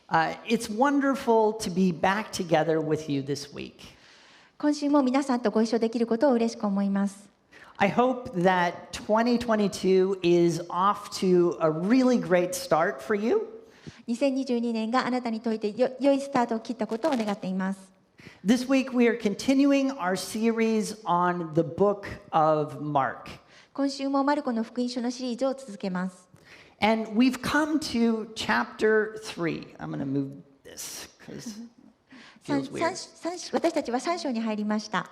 It's wonderful to be back together with you this week. 今週も皆さんとご一緒できることを嬉しく思います。I hope that 2022 is off to a really great start for you. 2022年があなたにとって良いスタートを切ったことを願っています。This week we are continuing our series on the book of Mark. 今週もマルコの福音書のシリーズを続けます。And we've come to chapter 3. I'm going to move this because it feels weird. 私たちは3章に入りました。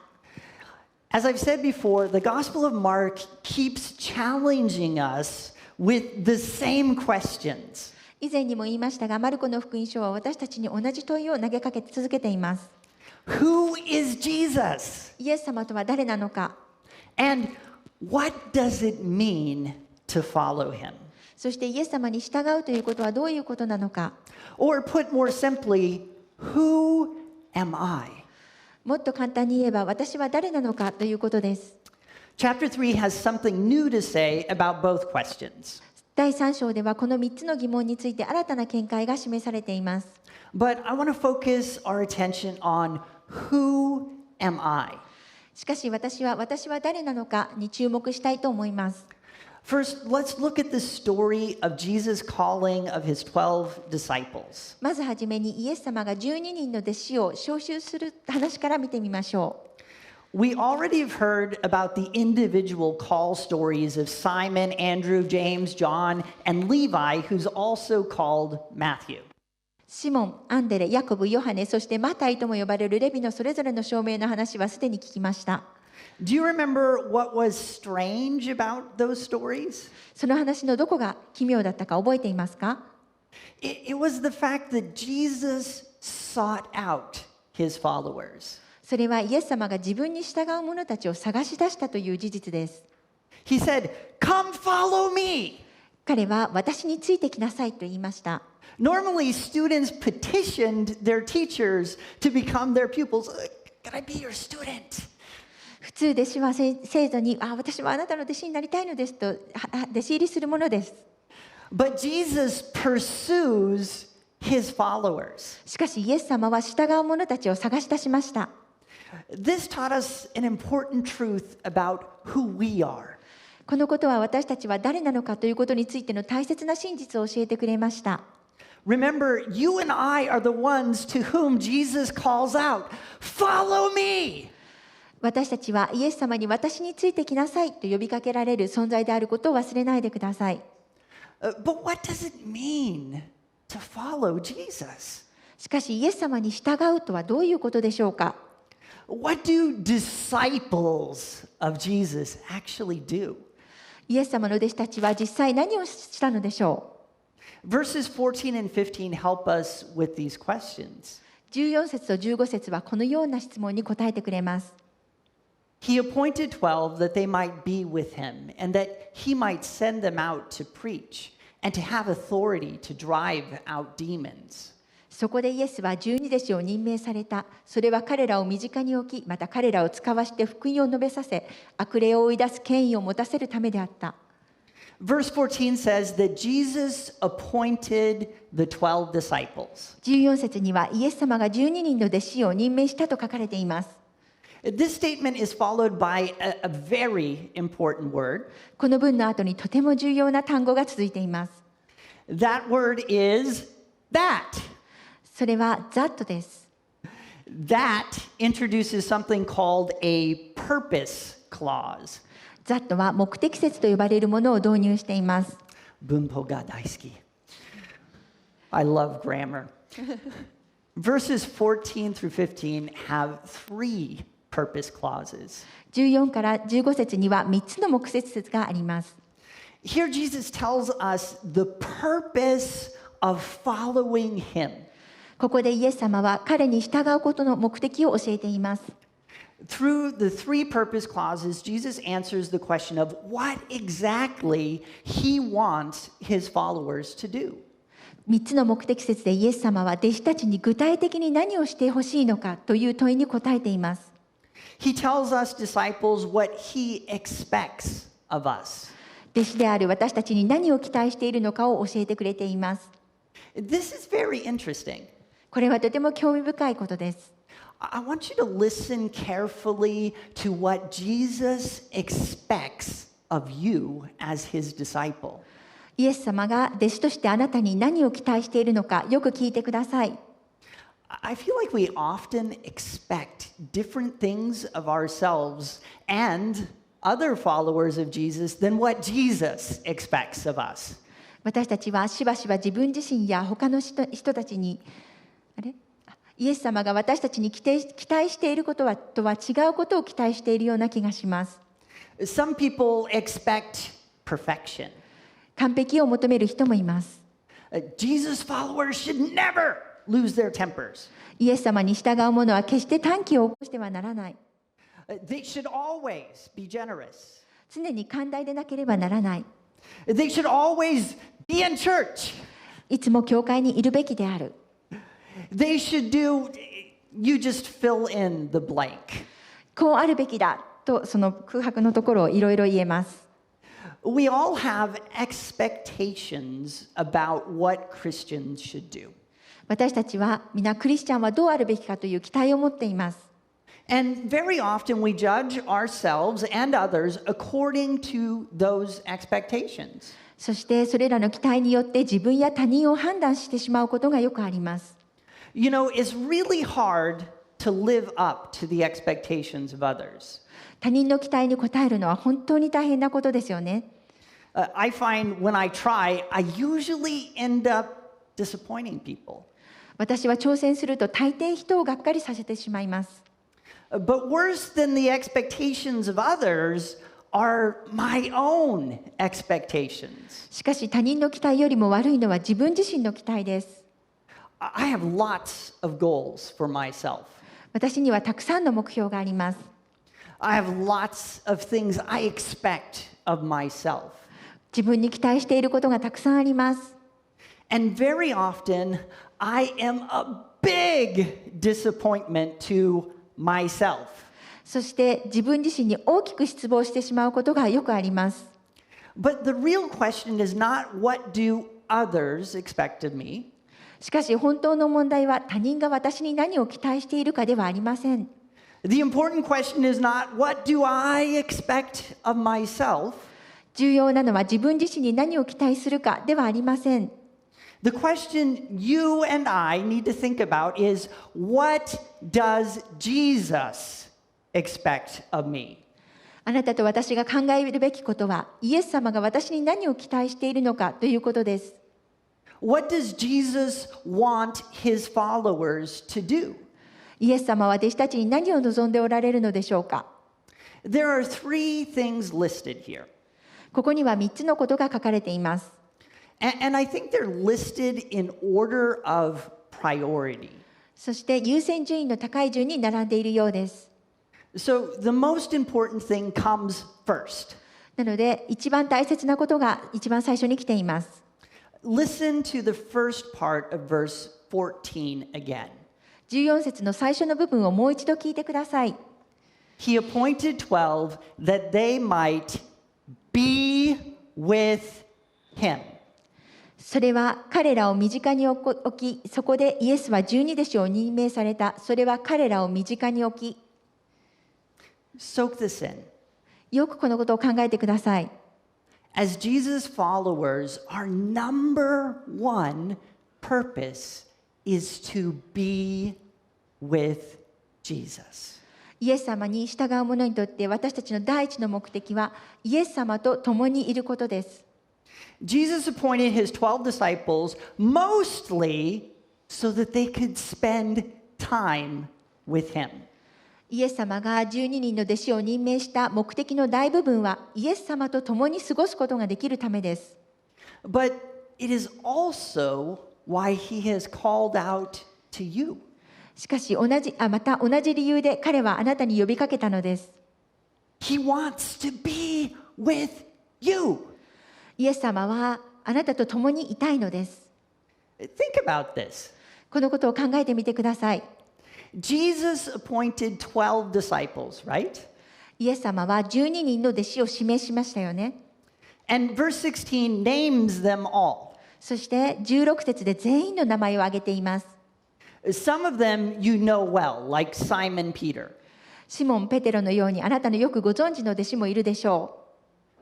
As I've said before, the Gospel of Mark keeps challenging us with the same questions. 以前にも言いましたが、マルコの福音書は私たちに同じ問いを投げかけ続けています。Who is Jesus? イエス様とは誰なのか。And what does it mean to follow him? そしてイエス様に従うということはどういうことなのか。Or put more simply, who am I? もっと簡単に言えば、私は誰なのかということです。Chapter 3 has something new to say about both questions. 第3章ではこの3つの疑問について新たな見解が示されています。But I want to focus our attention on who am I? しかし私は誰なのかに注目したいと思います。First, let's look at the story of Jesus' calling of his 12 disciples. まずはじめにイエス様が12人の弟子を招集する話から見てみましょう。We already have heard about the individual call stories of Simon, Andrew, James, John, and Levi, who's also called Matthew. シモン、アンデレ、ヤコブ、ヨハネ、そしてマタイとも呼ばれるレビのそれぞれの証明の話はすでに聞きました。Do you remember what was strange about those stories? その話のどこが奇妙だったか覚えていますか？ It was the fact that Jesus sought out his followers. それはイエス様が自分に従う者たちを探し出したという事実です。He said, "Come follow me." 彼は私についてきなさいと言いました。Normally, students petitioned their teachers to become their pupils. Can I be your student? 普通弟子は生徒に私はあなたの弟子になりたいのですと弟子入りするものです。But Jesus pursues his followers. しかしイエス様は従う者たちを探し出しました。This taught us an important truth about who we are. このことは私たちは誰なのかということについての大切な真実を教えてくれました。Remember, you and I are the ones to whom Jesus calls out, "Follow me!" 私たちはイエス様に私についてきなさいと呼びかけられる存在であることを忘れないでください。But what does it mean to follow Jesus? しかしイエス様に従うとはどういうことでしょうか？ What do disciples of Jesus actually do? イエス様の弟子たちは実際何をしたのでしょう？ Verses 14 and 15 help us with these questions. 14節と15節はこのような質問に答えてくれます。He appointed 12 that they might be with him, and that he might send them out to preach, and to have authority to drive out demons. そこでイエスは12弟子を任命された。それは彼らを身近に置き、また彼らを使わして福音を述べさせ、悪霊を追い出す権威を持たせるためであった。Verse 14 says that Jesus appointed the 12 disciples. 14節にはイエス様が12人の弟子を任命したと書かれています。This statement is followed by a very important word. この文の後にとても重要な単語が続いています。That word is that. それは that です。That introduces something called a purpose clause. that は目的説と呼ばれるものを導入しています。文法が大好き。I love grammar. Verses 14 through 15 have three purpose clauses. 14から15節には3つの目的説があります。Here Jesus tells us the purpose of following him. ここでイエス様は彼に従うことの目的を教えています。Through the three purpose clauses, Jesus answers the question of what exactly he wants his followers to do. 3つの目的説でイエス様は弟子たちに具体的に何をしてほしいのかという問いに答えています。He tells us disciples what he expects of us. 弟子である私たちに何を期待しているのかを教えてくれています。This is very interesting. これはとても興味深いことです。I want you to listen carefully to what Jesus expects of you as his disciple. イエス様が弟子としてあなたに何を期待しているのか、よく聞いてください。I feel like we often expect different things of ourselves and other followers of Jesus than what Jesus expects of us. 私たちはしばしば自分自身や他の人たちに、イエス様が私たちに期待していることとは違うことを期待しているような気がします。Some people expect perfection. 完璧を求める人もいます。Jesus followers should never lose their tempers. イエス様に従う者は決して短気を起こしてはならない。They should always be generous. 常に寛大でなければならない。They should always be in church. いつも教会にいるべきである。They should do, you just fill in the blank. こうあるべきだと、その空白のところをいろいろ言えます。We all have expectations about what Christians should do. 私たちは皆クリスチャンはどうあるべきかという期待を持っています。And very often we judge ourselves and others according to those expectations. そしてそれらの期待によって自分や他人を判断してしまうことがよくあります。You know, it's really hard to live up to the expectations of others. 他人の期待に応えるのは本当に大変なことですよね。I find when I try, I usually end up disappointing people. 私は挑戦すると大抵人をがっかりさせてしまいます。But worse than the expectations of others are my own expectations. しかし他人の期待よりも悪いのは自分自身の期待です。I have lots of goals for myself. 私にはたくさんの目標があります。I have lots of things I expect of myself. 自分に期待していることがたくさんあります。And very often, I am a big disappointment to myself. そして自分自身に大きく失望してしまうことがよくあります。But the real question is not what do others expect of me? しかし本当の問題は他人が私に何を期待しているかではありません。The important question is not what do I expect of myself? 重要なのは自分自身に何を期待するかではありません。The question you and I need to think about is what does Jesus expect of me? あなたと私が考えるべきことは、イエス様が私に何を期待しているのかということです。What does Jesus want his followers to do? イエス様は弟子たちに何を望んでおられるのでしょうか。 There are three things listed here. ここには3つのことが書かれています。And I think they're listed in order of priority. そして優先順位の高い順に並んでいるようです。So the most important thing comes first. なので、一番大切なことが一番最初に来ています。Listen to the first part of verse 14 again. 14節の最初の部分をもう一度聞いてください。He appointed 12 that they might be with him. それは彼らを身近に置き、そこでイエスは12弟子を任命された。それは彼らを身近に置き。Soak this in. よくこのことを考えてください。As Jesus' followers, our number one purpose is to be with Jesus. イエス様に従う者にとって私たちの第一の目的はイエス様と共にいることです。Jesus appointed his 12 disciples mostly so that they could spend time with him. イエス様が12人の弟子を任命した目的の大部分はイエス様と共に過ごすことができるためです。But it is also why he has called out to you. しかしまた同じ理由で彼はあなたに呼びかけたのです。He wants to be with you. イエス様はあなたと共にいたいのです。Think about this. このことを考えてみてください。Jesus appointed 12 disciples, right? イエス様は12人の弟子を指名しましたよね。And verse 16 names them all. そして16節で全員の名前を挙げています。Some of them you know well, like Simon Peter. シモン・ペテロのようにあなたのよくご存知の弟子もいるでしょ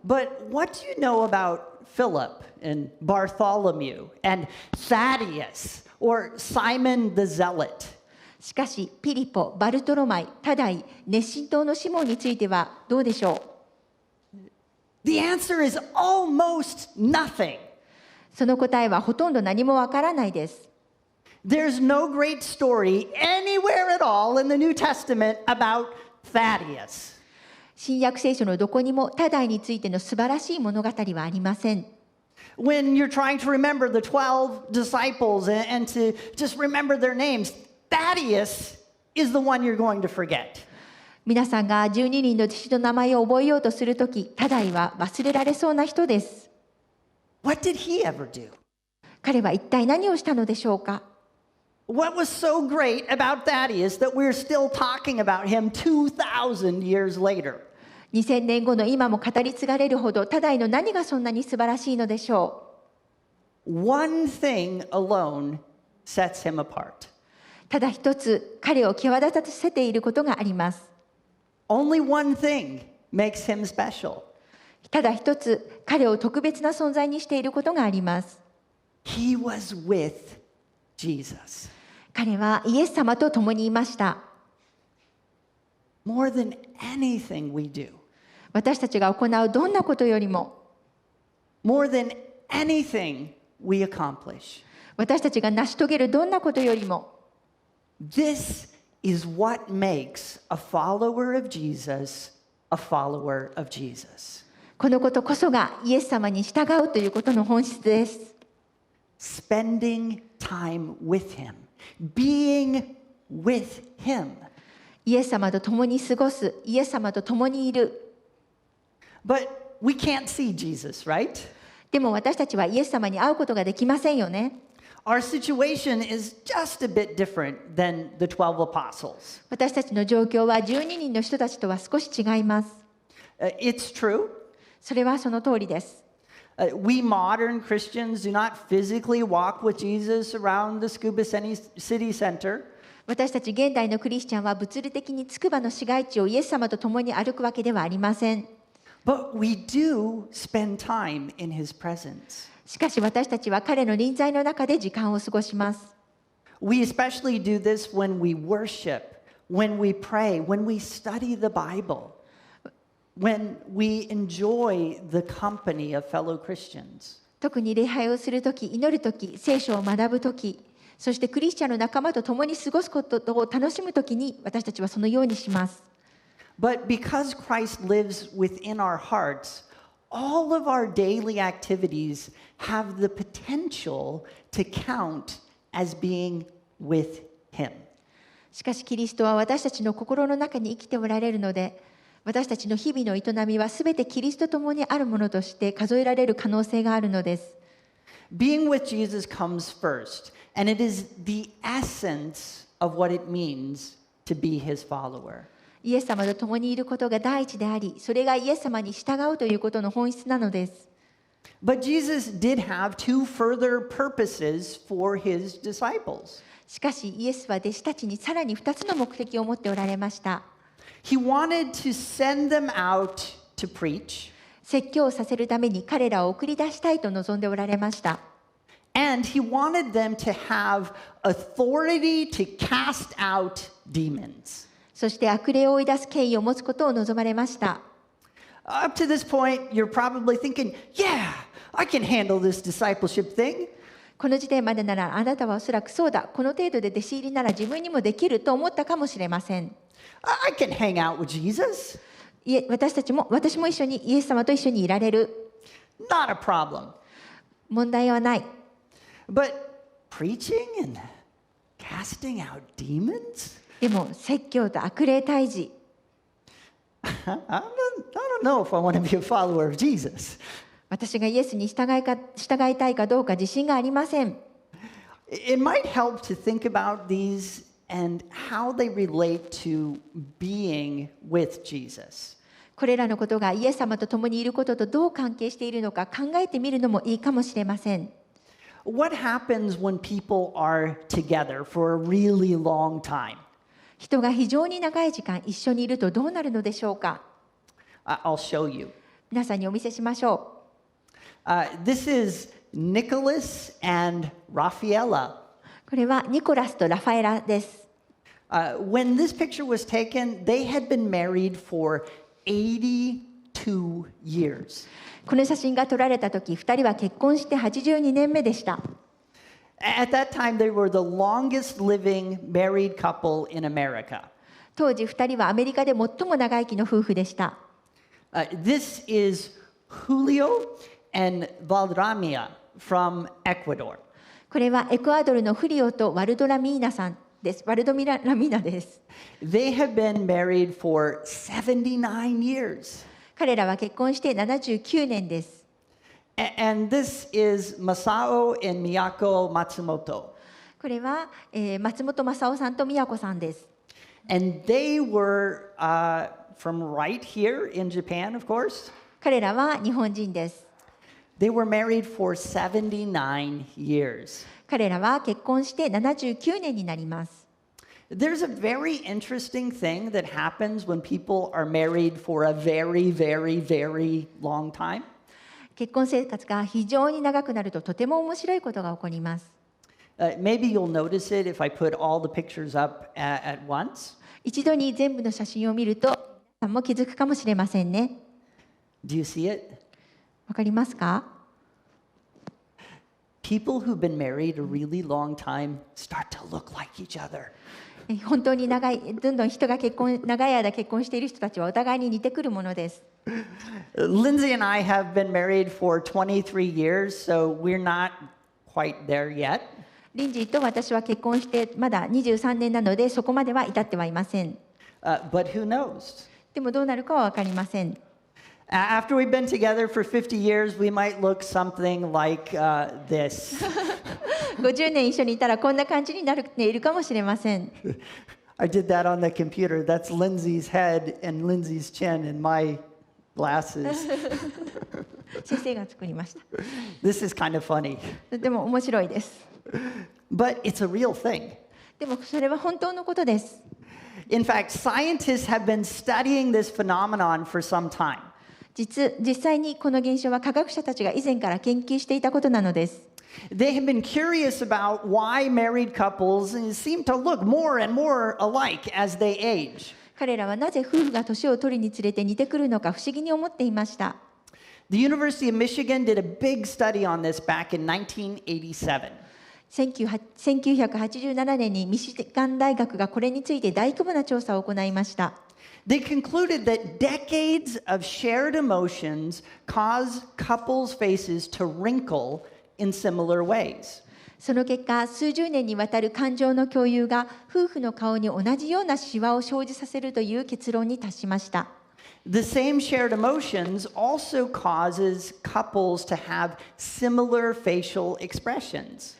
う。But what do you know about Philip and Bartholomew and Thaddeus or Simon the Zealot? しかしピリポ、バルトロマイ、タダイ、熱心党のシモンについてはどうでしょう。 The answer is almost nothing. その答えはほとんど何もわからないです。There's no great story anywhere at all in the New Testament about Thaddeus. 新約聖書のどこにもタダイについての素晴らしい物語はありません。When you're trying to remember the 12 disciples and to just remember their names, Thaddeus is the one you're going to forget. 皆さんが12人の弟子の名前を覚えようとするとき、タダイは忘れられそうな人です。What did he ever do? 彼は一体何をしたのでしょうか。What was so great about Thaddeus that we're still talking about him 2,000 years later? 2000年後の今も語り継がれるほどタダイの何がそんなに素晴らしいのでしょう。One thing alone sets him apart. ただ一つ彼を際立たせていることがあります。Only one thing makes him special. ただ一つ彼を特別な存在にしていることがあります。He was with Jesus. 彼はイエス様と共にいました。More than anything we do. 私たちが行うどんなことよりも、More than anything we accomplish. 私たちが成し遂げるどんなことよりも、This is what makes a follower of Jesus a follower of Jesus. このことこそがイエス様に従うということの本質です。Spending time with him, being with him. イエス様と共に過ごす、イエス様と共にいる。But we can't see Jesus, right? でも私たちはイエス様に会うことができませんよね。Our situation is just a bit different than the 12 apostles. 私たちの状況は12人の人たちとは少し違います。It's true. それはその通りです。We modern Christians do not physically walk with Jesus around the Tsukuba city center. 私たち現代のクリスチャンは物理的につくばの市街地をイエス様と共に歩くわけではありません。But we do spend time in his presence. しかし私たちは彼の臨在の中で時間を過ごします。We especially do this when we worship, when we pray, when we study the Bible, when we enjoy the company of fellow Christians. 特に礼拝をするとき、祈るとき、聖書を学ぶとき、そしてクリスチャンの仲間と共に過ごすことを楽しむときに私たちはそのようにします。But because Christ lives within our hearts, all of our daily activities have the potential to count as being with him. しかしキリストは私たちの心の中に生きておられるので、私たちの日々の営みはすべてキリストと共にあるものとして数えられる可能性があるのです。Being with Jesus comes first, and it is the essence of what it means to be his follower. イエス様と共にいることが第一であり、それがイエス様に従うということの本質なのです。But Jesus did have two further purposes for his disciples. しかしイエスは弟子たちにさらに2つの目的を持っておられました。He wanted to send them out to preach. 説教をさせるために彼らを送り出したいと望んでおられました。And he wanted them to have authority to cast out demons. そして悪霊を追い出す権威を持つことを望まれました。Up to this point, you're probably thinking, yeah, I can handle this discipleship thing. この時点までならあなたはおそらくそうだ、この程度で弟子入りなら自分にもできると思ったかもしれません。I can hang out with Jesus. 私も一緒にイエス様と一緒にいられる。Not a problem. 問題はない。But preaching and casting out demons? でも説教と悪霊退治。I don't know if I want to be a follower of Jesus. 私がイエスに従いたいかどうか自信がありません。It might help to think about these and how they relate to being with Jesus. これらのことがイエス様と共にいることとどう関係しているのか考えてみるのもいいかもしれません。What happens when people are together for a really long time? 人が非常に長い時間一緒にいるとどうなるのでしょうか。I'll show you. 皆さんにお見せしましょThis is Nicholas and Rafaela. う。これはニコラスとラファエラです。When this picture was taken, they had been married for 82 years. この写真が撮られた時、2人は結婚して82年目でした。At that time, they were the longest living married couple in America. 当時2人はアメリカで最も長生きの夫婦でした。This is Julio and Valramia from Ecuador. これはエクアドルのフリオとワルドラミーナさんです。ワルドミララミーナです。They have been married for 79 years. 彼らは結婚して79年です。And this is Masao and Miyako Matsumoto. これは、松本正夫さんと宮子さんです。And they were from right here in Japan, of course. 彼らは日本人です。They were married for 79 years. 彼らは結婚して79年になります。There's a very interesting thing that happens when people are married for a very, very, very long time. 結婚生活が非常に長くなるととても面白いことが起こります。Maybe you'll notice it if I put all the pictures up at once. 一度に全部の写真を見ると皆さんも気づくかもしれませんね。Do you see it? わかりますか？ People who've been married a really long time start to look like each other. 本当にどんどん人が長い間結婚している人たちはお互いに似てくるものです。Lindsay and I have been married for 23 years, so we're not quite there yet. リンジーと私は結婚してまだ23年なのでそこまでは至ってはいません。But who knows? でもどうなるかは分かりません。After we've been together for 50 years, we might look something like this. 50年一緒にいたらこんな感じになっているかもしれません。I did that on the computer. That's Lindsay's head and Lindsay's chin and my glasses. 先生が作りました。This is kind of funny. でも面白いです。But it's a real thing. でもそれは本当のことです。In fact, scientists have been studying this phenomenon for some time. 実際にこの現象は科学者たちが以前から研究していたことなのです。They have been curious about why married couples seem to look more and more alike as they age. 彼らはなぜ夫婦が年を取るにつれて似てくるのか不思議に思っていました。The University of Michigan did a big study on this back in 1987. 1987年にミシガン大学がこれについて大規模な調査を行いました。They concluded that decades of shared emotions cause couples' faces to wrinkle in similar ways. その結果、数十年にわたる感情の共有が夫婦の顔に同じようなシワを生じさせるという結論に達しました。The same shared emotions also causes couples to have similar facial expressions.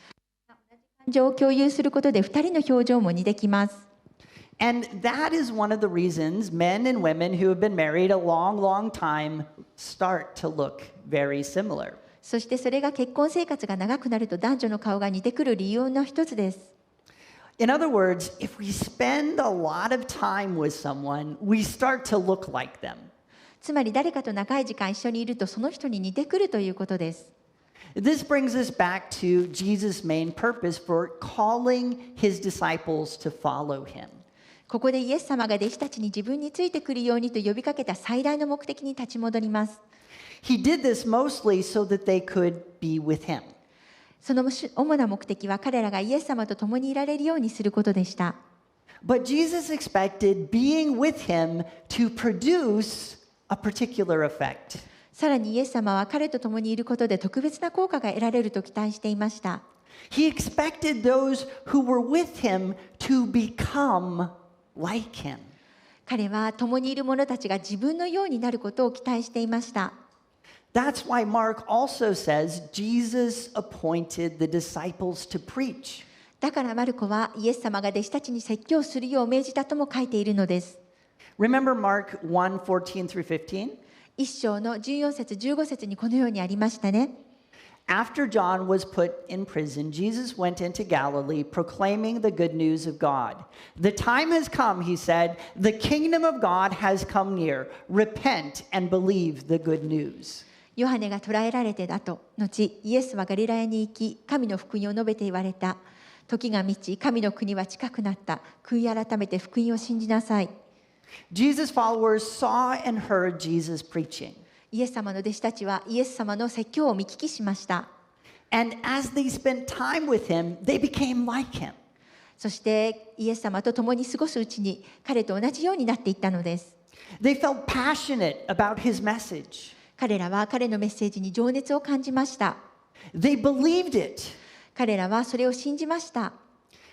感情を共有することで2人の表情も似てきます。And that is one of the reasons men and women who have been married a long, long time start to look very similar. そしてそれが結婚生活が長くなると男女の顔が似てくる理由の一つです。In other words, if we spend a lot of time with someone, we start to look like them. つまり誰かと長い時間一緒にいるとその人に似てくるということです。This brings us back to Jesus' main purpose for calling his disciples to follow him. ここでイエス様が弟子たちに自分についてくるようにと呼びかけた最大の目的に立ち戻ります。He did this mostly so that they could be with him. その主な目的は彼らがイエス様と共にいられるようにすることでした。But Jesus expected being with him to produce a particular effect. さらにイエス様は彼と共にいることで特別な効果が得られると期待していました。He expected those who were with him to become like him. 彼は共にいる者たちが自分のようになることを期待していました。That's why Mark also says Jesus appointed the disciples to preach. だからマルコはイエス様が弟子たちに説教するよう命じたとも書いているのです。Remember Mark 1:14 through 15? 一章の14節15節にこのようにありましたね。After John was put in prison, Jesus went into Galilee proclaiming the good news of God. The time has come, he said. The kingdom of God has come near. Repent and believe the good news. ヨハネが捕らえられてだと後、イエスはガリラヤに行き、神の福音を述べて言われた。時が満ち、神の国は近くなった。悔い改めて福音を信じなさい。Jesus' followers saw and heard Jesus preaching. イエス様の弟子たちはイエス様の説教を見聞きしました。And as they spent time with him, they became like him. そしてイエス様と共に過ごすうちに彼と同じようになっていったのです。They felt passionate about his message. 彼らは彼のメッセージに情熱を感じました。They believed it. 彼らはそれを信じました。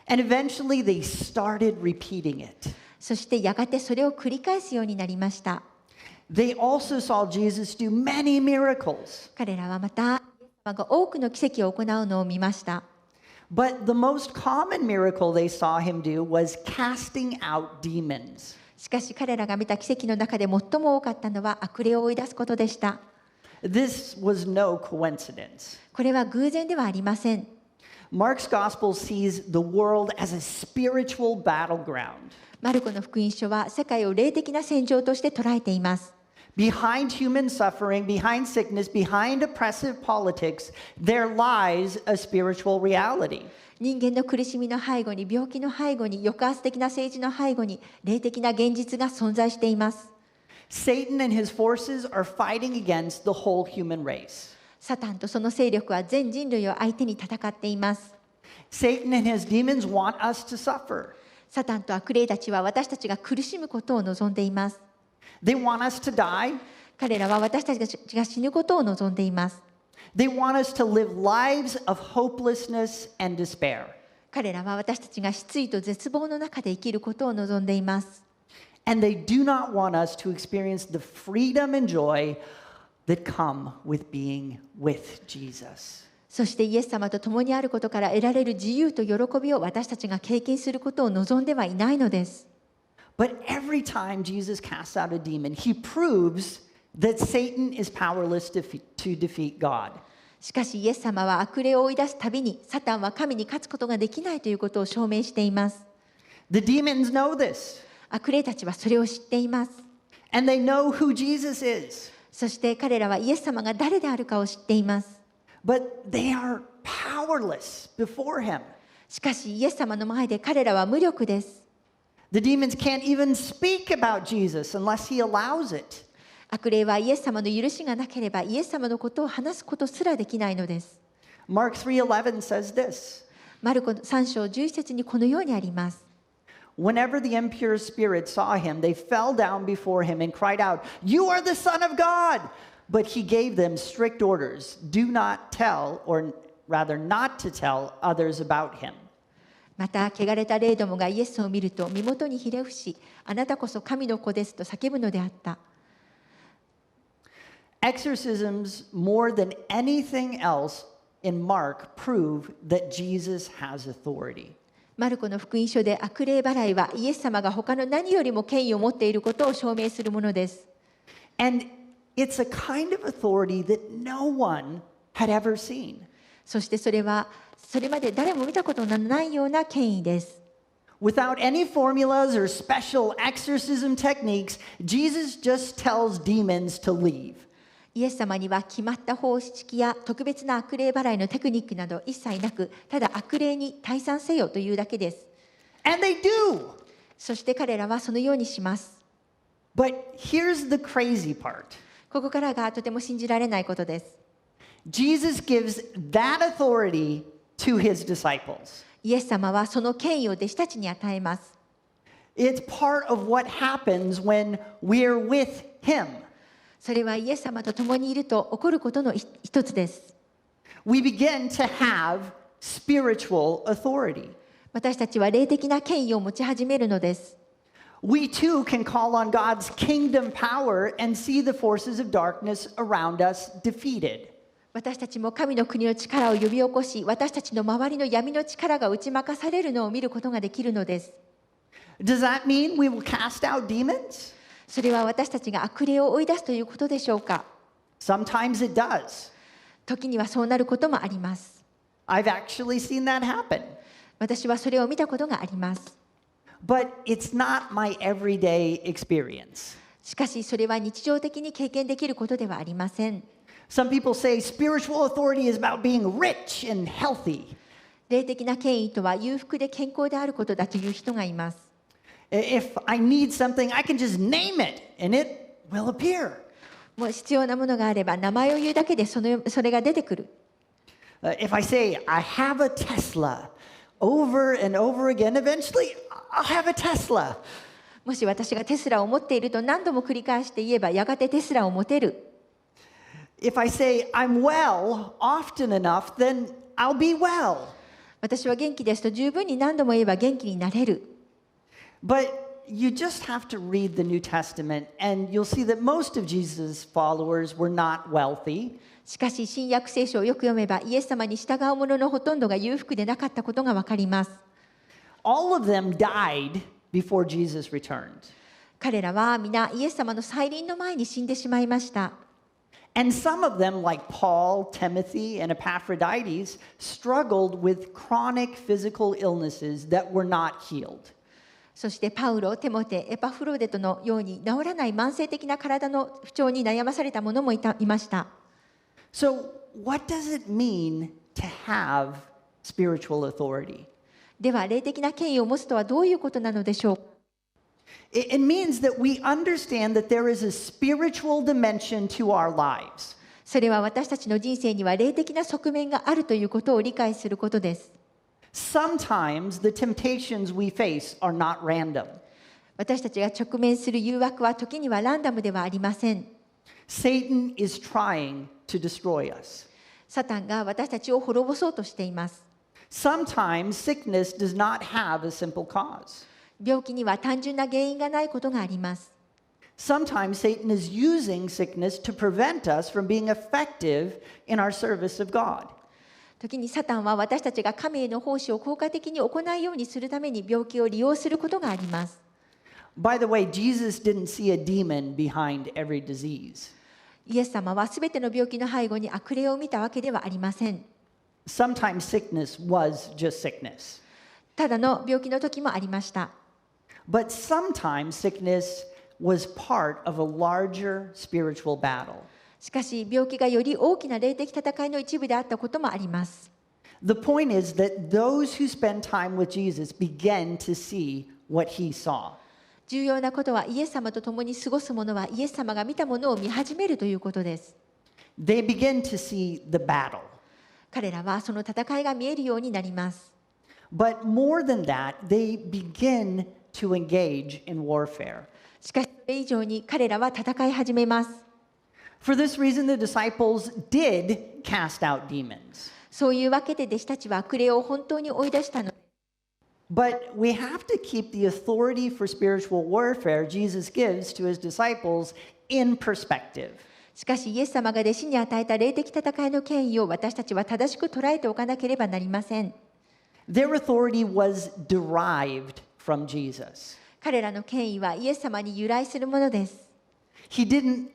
And eventually they started repeating it. そしてやがてそれを繰り返すようになりました。They also saw Jesus do many miracles. 彼らはまたイエス様が多くの奇跡を行うのを見ました。But the most common miracle they saw him do was casting out demons. しかし彼らが見た奇跡の中で最も多かったのは悪霊を追い出すことでした。This was no coincidence. これは偶然ではありません。Mark's gospel sees the world as a spiritual battleground. マルコの福音書は世界を霊的な戦場として捉えています。Behind human suffering, behind sickness, behind oppressive politics, there lies a spiritual reality. 人間の苦しみの背後に、病気の背後に、抑圧的な政治の背後に、霊的な現実が存在しています。Satan and his forces are fighting against the whole human race. サタンとその勢力は全人類を相手に戦っています。Satan and his demons want us to suffer. サタンと悪霊たちは私たちが苦しむことを望んでいます。They want us to die. 彼らは私たちが死ぬことを望んでいます。They want us to live lives of hopelessness and despair. 彼らは私たちが失意と絶望の中で生きることを望んでいます。And they do not want us to experience the freedom and joy that come with being with Jesus. そしてイエス様と共にあることから得られる自由と喜びを私たちが経験することを望んではいないのです。But every time Jesus casts out a demon, he proves that Satan is powerless to defeat God. しかしイエス様は悪霊を追い出すたびにサタンは神に勝つことができないということを証明しています。The demons know this. 悪霊たちはそれを知っています。And they know who Jesus is. そして彼らはイエス様が誰であるかを知っています。But they are powerless before him. しかしイエス様の前で彼らは無力です。The demons can't even speak about Jesus unless he allows it. 悪霊はイエス様の許しがなければイエス様のことを話すことすらできないのです。Mark 3:11 says this. マルコ3章11節にこのようにあります。Whenever the impure spirits saw him, they fell down before him and cried out, "You are the Son of God!" But he gave them strict orders, do not tell, or rather not to tell others about him. また汚れた霊どもがイエスを見ると身元にひれ伏し、あなたこそ神の子ですと叫ぶのであった。Exorcisms, more than anything else in Mark, prove that Jesus has authority. マルコの福音書で悪霊払いはイエス様が他の何よりも権威を持っていることを証明するものです。And it's a kind of authority that no one had ever seen. そしてそれはそれまで誰も見たことのないような権威です。Without any formulas or special exorcism techniques, Jesus just tells demons to leave. イエス様には決まった方式や特別な悪霊払いのテクニックなど一切なく、ただ悪霊に退散せよというだけです。And they do. そして彼らはそのようにします。But here's the crazy part. ここからがとても信じられないことです。Jesus gives that authority to his disciples. イエス様はその権威を弟子たちに与えます。It's part of what happens when we're with him. それはイエス様と共にいると起こることの一つです。We begin to have spiritual authority. 私たちは霊的な権威を持ち始めるのです。We too can call on God's kingdom power and see the forces of darkness around us defeated. 私たちも神の国の力を呼び起こし、私たちの周りの闇の力が打ち負かされるのを見ることができるのです。Does that mean we will cast out demons? それは私たちが悪霊を追い出すということでしょうか。Sometimes it does. 時にはそうなることもあります。I've actually seen that happen. 私はそれを見たことがあります。But it's not my everyday experience. しかしそれは日常的に経験できることではありません。Some people say spiritual authority is about being rich and healthy. 霊的な権威とは裕福で健康であることだという人がいます。If I need something, I can just name it and it will appear. もう必要なものがあれば名前を言うだけでそれが出てくる。If I say, I have a Tesla, over and over again, eventually I'll have a Tesla. もし私がテスラを持っていると何度も繰り返して言えばやがてテスラを持てる。If I say I'm well often enough, then I'll be well. 私は元気ですと十分に何度も言えば元気になれる。But you just have to read the New Testament and you'll see that most of Jesus' followers were not wealthy. しかし新約聖書をよく読めばイエス様に従う者のほとんどが裕福でなかったことがわかります。All of them died before Jesus returned. 彼らは皆イエス様の再臨の前に死んでしまいました。And some of them, like Paul, Timothy, and Epaphroditus, struggled with chronic physical illnesses that were not healed. そしてパウロ、テモテ、エパフロデトのように治らない慢性的な体の不調に悩まされた者もいました。So, what does it mean to have spiritual authority? では、霊的な権威を持つとはどういうことなのでしょうか。It means that we understand that there is a spiritual dimension to our lives. それは私たちの人生には霊的な側面があるということを理解することです。Sometimes the temptations we face are not random. 私たちが直面する誘惑は時にはランダムではありません。Satan is trying to destroy us. サタンが私たちを滅ぼそうとしています。Sometimes sickness does not have a simple cause. 病気には単純な原因がないことがあります。Sometimes Satan is using sickness to prevent us from being effective in our service of God. 時にサタンは私たちが神への奉仕を効果的に行うようにするために病気を利用することがあります。By the way, Jesus didn't see a demon behind every disease. イエス様はすべての病気の背後に悪霊を見たわけではありません。Sometimes sickness was just sickness. ただの病気の時もありました。But sometimes sickness was part of a larger spiritual battle. しかし病気がより大きな霊的戦いの一部であったこともあります。The point is that those who spend time with Jesus begin to see what he saw. 重要なことはイエス様と共に過ごす者はイエス様が見たものを見始めるということです。They begin to see the battle. 彼らはその戦いが見えるようになります。But more than that, they begin to engage in warfare. しかしそれ以上に彼らは戦い始めます。For this reason, the disciples did cast out demons. そういうわけで弟子たちは悪霊を本当に追い出したの。But we have to keep the authority for spiritual warfare Jesus gives to his disciples in perspective. しかしイエス様が弟子に与えた霊的戦いの権威を私たちは正しく捉えておかなければなりません。Their authority was derived from Jesus. 彼らの権威はイエス様に由来するものです。He didn't,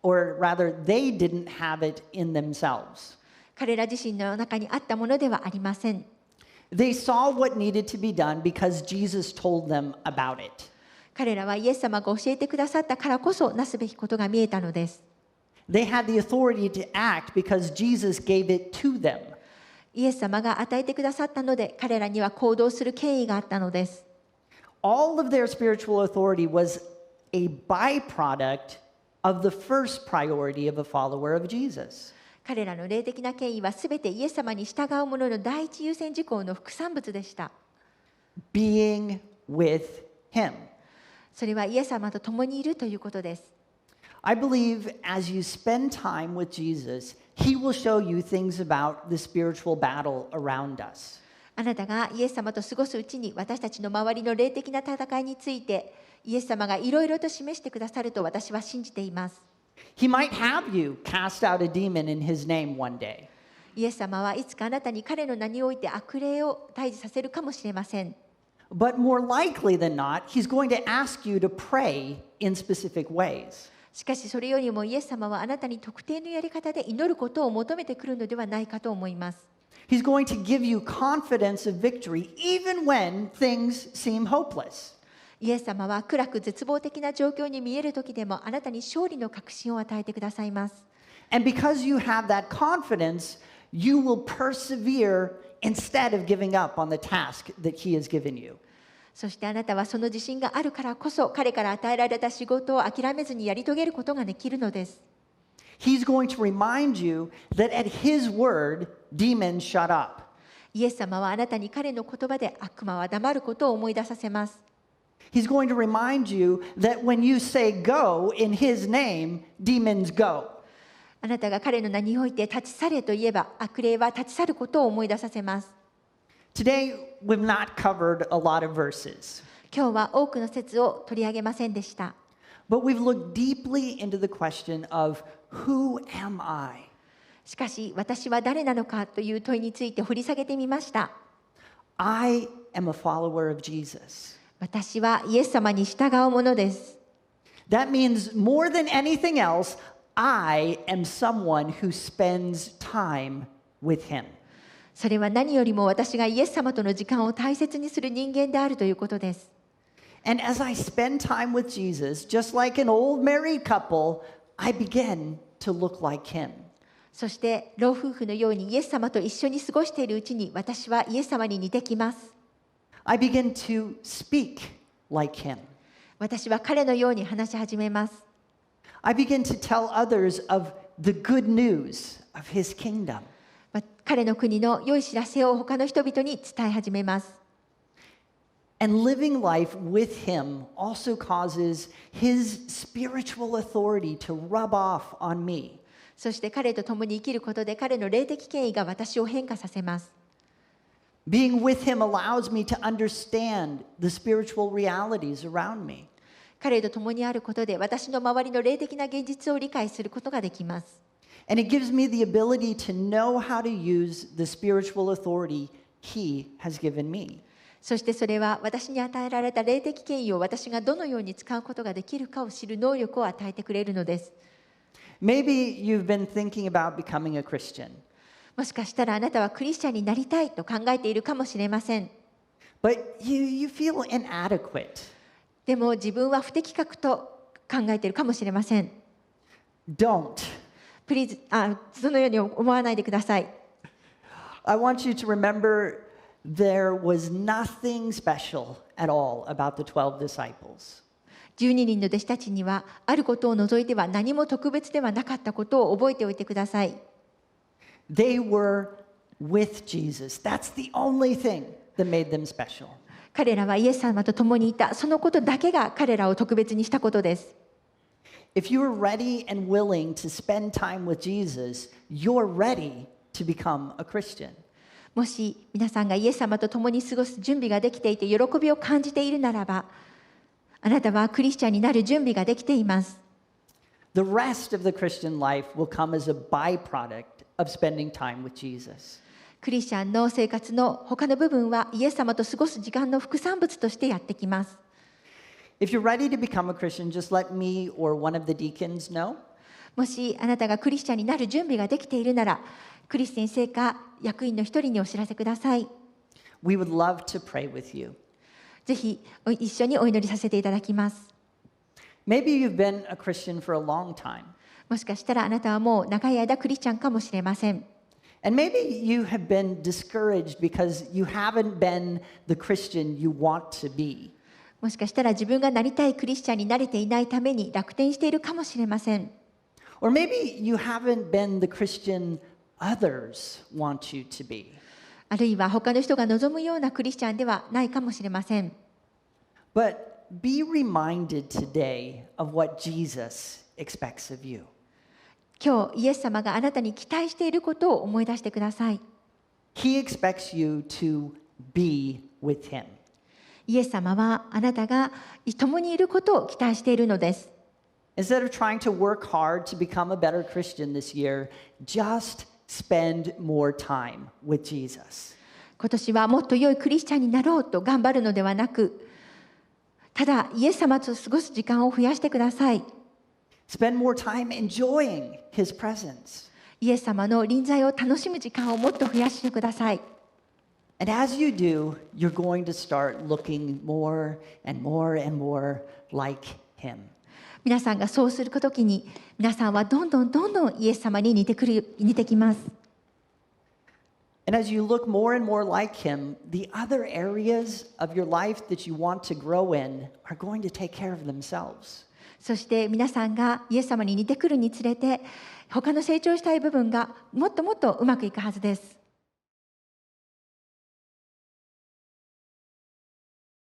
or rather, they didn't have it in themselves. 彼ら自身の中にあったものではありません。They saw what needed to be done because Jesus told them about it. 彼らはイエス様が教えてくださったからこそなすべきことが見えたのです。They had the authority to act because Jesus gave it to them. イエス様が与えてくださったので彼らには行動する権威があったのです。All of their spiritual authority was a byproduct of the first priority of a follower of Jesus. 彼らの霊的な権威はすべてイエス様に従う者の第一優先事項の副産物でした。Being with him. それはイエス様と共にいるということです。I believe as you spend time with Jesus, he will show you things about the spiritual battle around us. あなたがイエス様と過ごすうちに私たちの周りの霊的な戦いについてイエス様がいろいろと示してくださると私は信じています。He might have you cast out a demon in his name one day. イエス様はいつかあなたに彼の名において悪霊を退治させるかもしれません。But more likely than not, he's going to ask you to pray in specific ways. しかしそれよりもイエス様はあなたに特定のやり方で祈ることを求めてくるのではないかと思います。He's going to give you confidence of victory even when things seem hopeless. イエス様は暗く絶望的な状況に見える時でもあなたに勝利の確信を与えてくださいます。And because you have that confidence, you will persevere instead of giving up on the task that He has given you. そしてあなたはその自信があるからこそ彼から与えられた仕事を諦めずにやり遂げることができるのです。He's going to remind you that at His word, demons shut up. イエス様はあなたに彼の言葉で悪魔は黙ることを思い出させます。He's going to remind you that when you say go in His name, demons go. あなたが彼の名において立ち去れと言えば悪霊は立ち去ることを思い出させます。Today, we've not covered a lot of verses, 今日は多くの説を取り上げませんでした。but we've looked deeply into the question of who am I? しかし私は誰なのかという問いについて掘り下げてみました。I am a follower of Jesus. 私はイエス様に従うものです。That means more than anything else, I am someone who spends time with Him. それは何よりも私がイエス様との時間を大切にする人間であるということです。And as I spend time with Jesus, just like an old married couple, I begin to look like Him. そして老夫婦のようにイエス様と一緒に過ごしているうちに私はイエス様に似てきます。I begin to speak like Him. 私は彼のように話し始めます。I begin to tell others of the good news of His kingdom. 彼の国の良い知らせを他の人々に伝え始めます。And living life with Him also causes His spiritual authority to rub off on me. そして彼と共に生きることで彼の霊的権威が私を変化させます。Being with Him allows me to understand the spiritual realities around me. 彼と共にあることで私の周りの霊的な現実を理解することができます。And it gives me the ability to know how to use the spiritual authority He has given me. そしてそれは私に与えられた霊的権威を私がどのように使うことができるかを知る能力を与えてくれるのです。Maybe you've been thinking about becoming a Christian, もしかしたらあなたはクリスチャンになりたいと考えているかもしれません。but you feel inadequate. でも自分は不適格と考えているかもしれません。Don't. プリーズ、そのように思わないでください。I want you to remember there was nothing special at all about the 12 disciples. 12人の弟子たちにはあることを除いては何も特別ではなかったことを覚えておいてください。They were with Jesus. That's the only thing that made them special. 彼らはイエス様と共にいた。そのことだけが彼らを特別にしたことです。If you are ready and willing to spend time with Jesus, you're ready to become a Christian. もし皆さんがイエス様と共に過ごす準備ができていて喜びを感じているならば、あなたはクリスチャンになる準備ができています。The rest of the Christian life will come as a byproduct of spending time with Jesus. クリスチャンの生活の他の部分はイエス様と過ごす時間の副産物としてやってきます。If you're ready to become a Christian, just let me or one of the deacons know. もしあなたがクリスチャンになる準備ができているなら、クリス先生か役員の一人にお知らせください。We would love to pray with you. ぜひ一緒にお祈りさせていただきます。Maybe you've been a Christian for a long time. もしかしたらあなたはもう長い間クリスチャンかもしれません。And maybe you have been discouraged because you haven't been the Christian you want to be. もしかしたら自分がなりたいクリスチャンになれていないために楽天しているかもしれません。Or maybe you haven't been the Christian others want you to be. あるいは他の人が望むようなクリスチャンではないかもしれません。But be reminded today of what Jesus expects of you. 今日イエス様があなたに期待していることを思い出してください。He expects you to be with Him. イエス様はあなたが共にいることを期待しているのです。Instead of trying to work hard to become a better Christian this year, just spend more time with Jesus. 今年はもっと良いクリスチャンになろうと頑張るのではなく、ただイエス様と過ごす時間を増やしてください。Spend more time enjoying His presence. イエス様の臨在を楽しむ時間をもっと増やしてください。And as you do, you're going to start looking more and more and more like Him. 皆さんがそうするときに、皆さんはどんどんイエス様に似てきます。And as you look more and more like Him, the other areas of your life that you want to grow in are going to take care of themselves. そして皆さんがイエス様に似てくるにつれて、他の成長したい部分がもっとうまくいくはずです。